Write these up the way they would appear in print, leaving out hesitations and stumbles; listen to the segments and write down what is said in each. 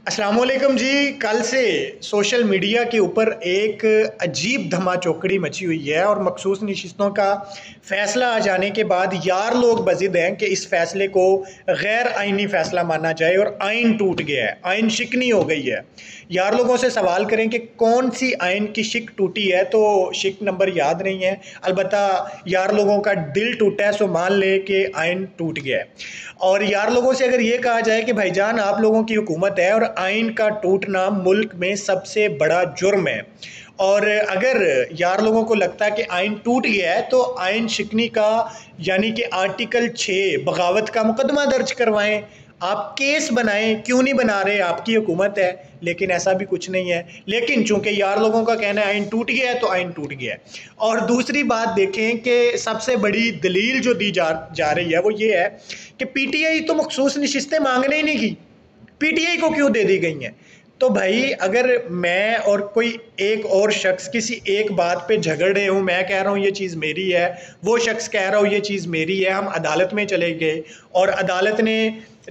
अस्सलामुअलैकुम जी। कल से सोशल मीडिया के ऊपर एक अजीब धमाचौकड़ी मची हुई है और मखसूस नशिस्तों का फ़ैसला आ जाने के बाद यार लोग बज़िद हैं कि इस फ़ैसले को गैर आइनी फ़ैसला माना जाए और आइन टूट गया है, आइन शिकनी हो गई है। यार लोगों से सवाल करें कि कौन सी आइन की शिक टूटी है तो शिक नंबर याद नहीं है, अलबत्ता यार लोगों का दिल टूटा है, सो मान ले कि आइन टूट गया है। और यार लोगों से अगर ये कहा जाए कि भाईजान आप लोगों की हुकूमत है और आइन का टूटना मुल्क में सबसे बड़ा जुर्म है, और अगर यार लोगों को लगता है कि आइन टूट गया है तो आइन शिकनी का यानी कि आर्टिकल 6 बगावत का मुकदमा दर्ज करवाएं, आप केस बनाएं। क्यों नहीं बना रहे? आपकी हुकूमत है। लेकिन ऐसा भी कुछ नहीं है। लेकिन चूंकि यार लोगों का कहना है आइन टूट गया है तो आइन टूट गया है। और दूसरी बात देखें कि सबसे बड़ी दलील जो दी जा रही है वो ये है कि पीटीआई तो मखसूस नशिस्तें मांगने ही नहीं की, पीटीआई को क्यों दे दी गई हैं? तो भाई अगर मैं और कोई एक और शख्स किसी एक बात पे झगड़ रहे हूँ, मैं कह रहा हूँ ये चीज़ मेरी है, वो शख्स कह रहा हूँ ये चीज़ मेरी है, हम अदालत में चले गए और अदालत ने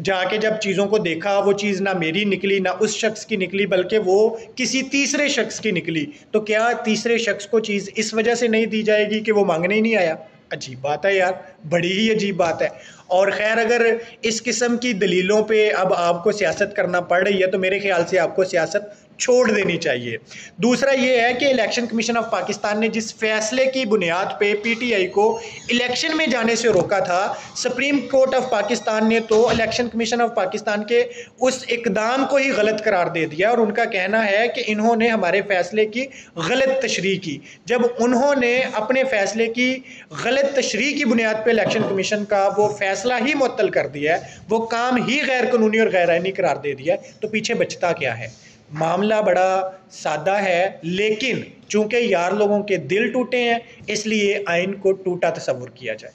जाके जब चीज़ों को देखा वो चीज़ ना मेरी निकली ना उस शख्स की निकली बल्कि वो किसी तीसरे शख्स की निकली, तो क्या तीसरे शख्स को चीज़ इस वजह से नहीं दी जाएगी कि वो मांगने ही नहीं आया? अजीब बात है यार, बड़ी ही अजीब बात है। और खैर अगर इस किस्म की दलीलों पे अब आपको सियासत करना पड़ रही है तो मेरे ख्याल से आपको सियासत छोड़ देनी चाहिए। दूसरा ये है कि इलेक्शन कमीशन ऑफ पाकिस्तान ने जिस फैसले की बुनियाद पे पीटीआई को इलेक्शन में जाने से रोका था, सुप्रीम कोर्ट ऑफ पाकिस्तान ने तो इलेक्शन कमीशन ऑफ पाकिस्तान के उस इकदाम को ही गलत करार दे दिया और उनका कहना है कि इन्होंने हमारे फैसले की गलत तशरीह की। जब उन्होंने अपने फैसले की गलत तशरीह की बुनियाद पर इलेक्शन कमीशन का वो फैसला ही मुअत्तल कर दिया है, वो काम ही गैर कानूनी और गैर आईनी करार दे दिया है, तो पीछे बचता क्या है? मामला बड़ा सादा है, लेकिन चूंकि यार लोगों के दिल टूटे हैं इसलिए आइन को टूटा तस्वुर किया जाए।